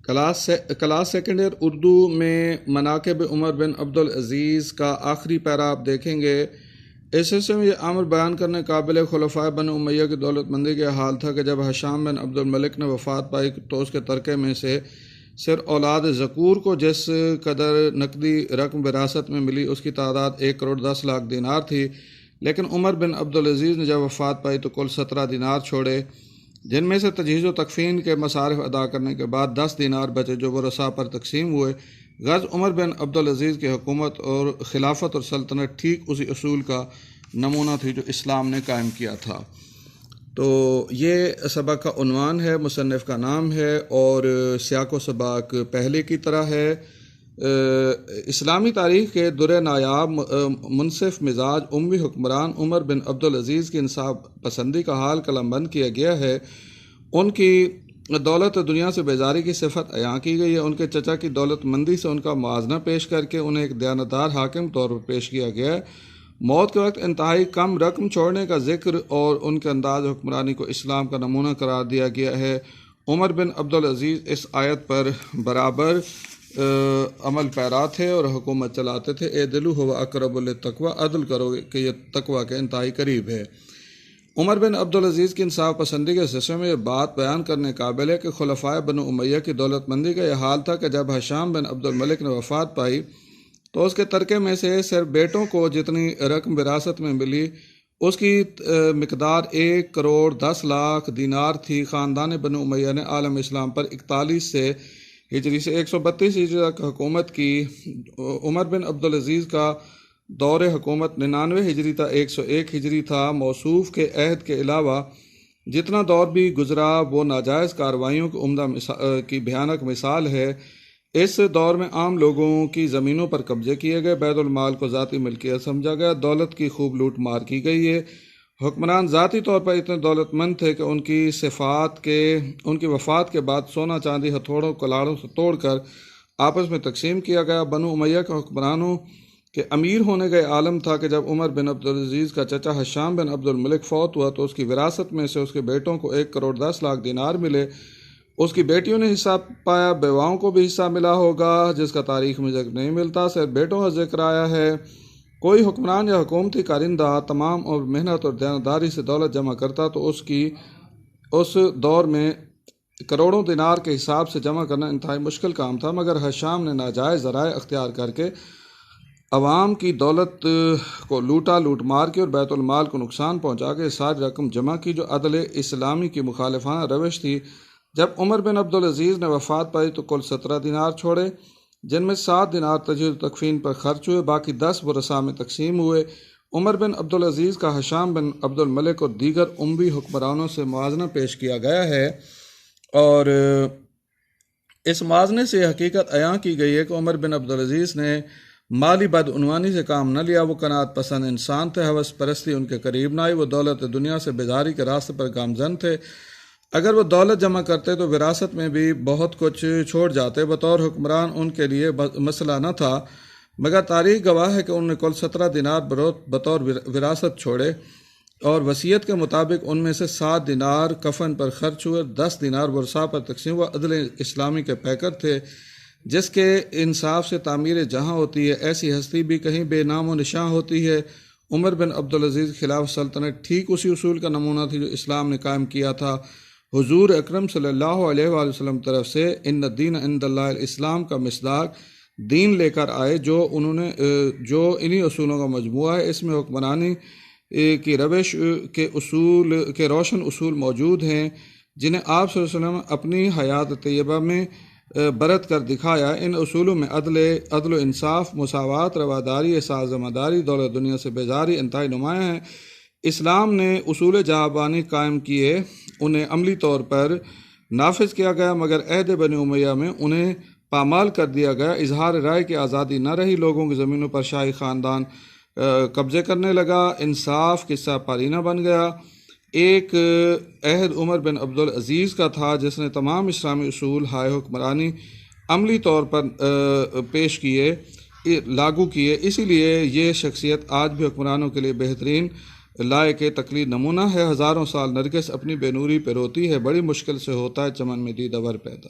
Class second year Urdu میں مناقب عمر بن عبدالعزیز کا آخری پیرا آپ دیکھیں گے۔ اس حصے میں یہ امر بیان کرنے قابل خلفائے بنو امیہ کی دولت مندی کا حال تھا کہ جب ہشام بن عبد الملک نے وفات پائی تو اس کے ترکے میں سے صرف اولاد ذکور کو جس قدر نقدی رقم وراثت میں ملی اس کی تعداد 1,10,00,000 دینار تھی، لیکن عمر بن عبدالعزیز نے جب وفات پائی تو کل 17 دینار چھوڑے، جن میں سے تجہیز و تکفین کے مصارف ادا کرنے کے بعد 10 دینار بچے جو ورثاء پر تقسیم ہوئے۔ غرض عمر بن عبدالعزیز کی حکومت اور خلافت اور سلطنت ٹھیک اسی اصول کا نمونہ تھی جو اسلام نے قائم کیا تھا۔ تو یہ سبق کا عنوان ہے، مصنف کا نام ہے اور سیاق و سباق پہلے کی طرح ہے۔ اسلامی تاریخ کے در نایاب منصف مزاج اموی حکمران عمر بن عبدالعزیز کی انصاف پسندی کا حال قلم بند کیا گیا ہے۔ ان کی دولت دنیا سے بیزاری کی صفت عیاں کی گئی ہے۔ ان کے چچا کی دولت مندی سے ان کا موازنہ پیش کر کے انہیں ایک دیانتدار حاکم طور پر پیش کیا گیا ہے۔ موت کے وقت انتہائی کم رقم چھوڑنے کا ذکر اور ان کے انداز حکمرانی کو اسلام کا نمونہ قرار دیا گیا ہے۔ عمر بن عبدالعزیز اس آیت پر برابر عمل پیرا تھے اور حکومت چلاتے تھے۔ اعدلوا هو اقرب للتقوی، عدل کرو کہ یہ تقوی کے انتہائی قریب ہے۔ عمر بن عبدالعزیز کی انصاف پسندی کے سلسلے میں یہ بات بیان کرنے قابل ہے کہ خلفائے بنو امیہ کی دولت مندی کا یہ حال تھا کہ جب ہشام بن عبد الملک نے وفات پائی تو اس کے ترکے میں سے صرف بیٹوں کو جتنی رقم وراثت میں ملی اس کی مقدار 1,10,00,000 دینار تھی۔ خاندان بنو امیہ نے عالم اسلام پر 41 سے ہجری سے 132 ہجری تک حکومت کی۔ عمر بن عبدالعزیز کا دور حکومت 99 ہجری تا 101 ہجری تھا۔ موصوف کے عہد کے علاوہ جتنا دور بھی گزرا وہ ناجائز کارروائیوں کی عمدہ کی بھیانک مثال ہے۔ اس دور میں عام لوگوں کی زمینوں پر قبضے کیے گئے، بیت المال کو ذاتی ملکیت سمجھا گیا، دولت کی خوب لوٹ مار کی گئی ہے۔ حکمران ذاتی طور پر اتنے دولت مند تھے کہ ان کی وفات کے بعد سونا چاندی ہتھوڑوں کلاڑوں سے توڑ کر آپس میں تقسیم کیا گیا۔ بنو امیہ کے حکمرانوں کے امیر ہونے کا عالم تھا کہ جب عمر بن عبدالعزیز کا چچا ہشام بن عبد الملک فوت ہوا تو اس کی وراثت میں سے اس کے بیٹوں کو 1,10,00,000 دینار ملے۔ اس کی بیٹیوں نے حصہ پایا، بیواؤں کو بھی حصہ ملا ہوگا جس کا تاریخ میں ذکر نہیں ملتا، صرف بیٹوں کا ذکر آیا ہے۔ کوئی حکمران یا حکومتی کارندہ تمام اور محنت اور دیانتداری سے دولت جمع کرتا تو اس دور میں کروڑوں دینار کے حساب سے جمع کرنا انتہائی مشکل کام تھا، مگر ہشام نے ناجائز ذرائع اختیار کر کے عوام کی دولت کو لوٹ مار کے اور بیت المال کو نقصان پہنچا کے ساری رقم جمع کی جو عدل اسلامی کی مخالفانہ روش تھی۔ جب عمر بن عبدالعزیز نے وفات پائی تو کل 17 دینار چھوڑے، جن میں 7 دینار تجہیز و تکفین پر خرچ ہوئے، باقی 10 ورثاء میں تقسیم ہوئے۔ عمر بن عبدالعزیز کا ہشام بن عبد الملک اور دیگر اموی حکمرانوں سے موازنہ پیش کیا گیا ہے، اور اس موازنے سے حقیقت عیاں کی گئی ہے کہ عمر بن عبدالعزیز نے مالی بدعنوانی سے کام نہ لیا۔ وہ قناعت پسند انسان تھے، ہوس پرستی ان کے قریب نہ آئی، وہ دولت دنیا سے بیزاری کے راستے پر گامزن تھے۔ اگر وہ دولت جمع کرتے تو وراثت میں بھی بہت کچھ چھوڑ جاتے۔ بطور حکمران ان کے لیے مسئلہ نہ تھا، مگر تاریخ گواہ ہے کہ انہوں نے کل 17 دینار بطور وراثت چھوڑے، اور وصیت کے مطابق ان میں سے 7 دینار کفن پر خرچ ہوئے، 10 دینار ورثاء پر تقسیم ہوا۔ عدل اسلامی کے پیکر تھے، جس کے انصاف سے تعمیر جہاں ہوتی ہے، ایسی ہستی بھی کہیں بے نام و نشاں ہوتی ہے۔ عمر بن عبدالعزیز خلاف سلطنت ٹھیک اسی اصول کا نمونہ تھی جو اسلام نے قائم کیا تھا۔ حضور اکرم صلی اللہ علیہ وآلہ وسلم طرف سے ان الدین عند اللہ الاسلام کا مصداق دین لے کر آئے جو انہی اصولوں کا مجموعہ ہے۔ اس میں حکمرانی کی روش کے روشن اصول موجود ہیں جنہیں آپ صلی اللہ علیہ وسلم اپنی حیات طیبہ میں برت کر دکھایا۔ ان اصولوں میں عدل و انصاف، مساوات، رواداری، احساس ذمہ داری، دولت دنیا سے بیزاری انتہائی نمایاں ہیں۔ اسلام نے اصول جہاں قائم کیے، انہیں عملی طور پر نافذ کیا گیا، مگر عہد بنی امیہ میں انہیں پامال کر دیا گیا۔ اظہار رائے کی آزادی نہ رہی، لوگوں کی زمینوں پر شاہی خاندان قبضے کرنے لگا، انصاف قصہ پارینہ بن گیا۔ ایک عہد عمر بن عبدالعزیز کا تھا جس نے تمام اسلامی اصول ہائے حکمرانی عملی طور پر لاگو کیے، اسی لیے یہ شخصیت آج بھی حکمرانوں کے لیے بہترین لائق تقلید نمونہ ہے۔ ہزاروں سال نرگس اپنی بے نوری پہ روتی ہے، بڑی مشکل سے ہوتا ہے چمن میں دیدہ ور پیدا۔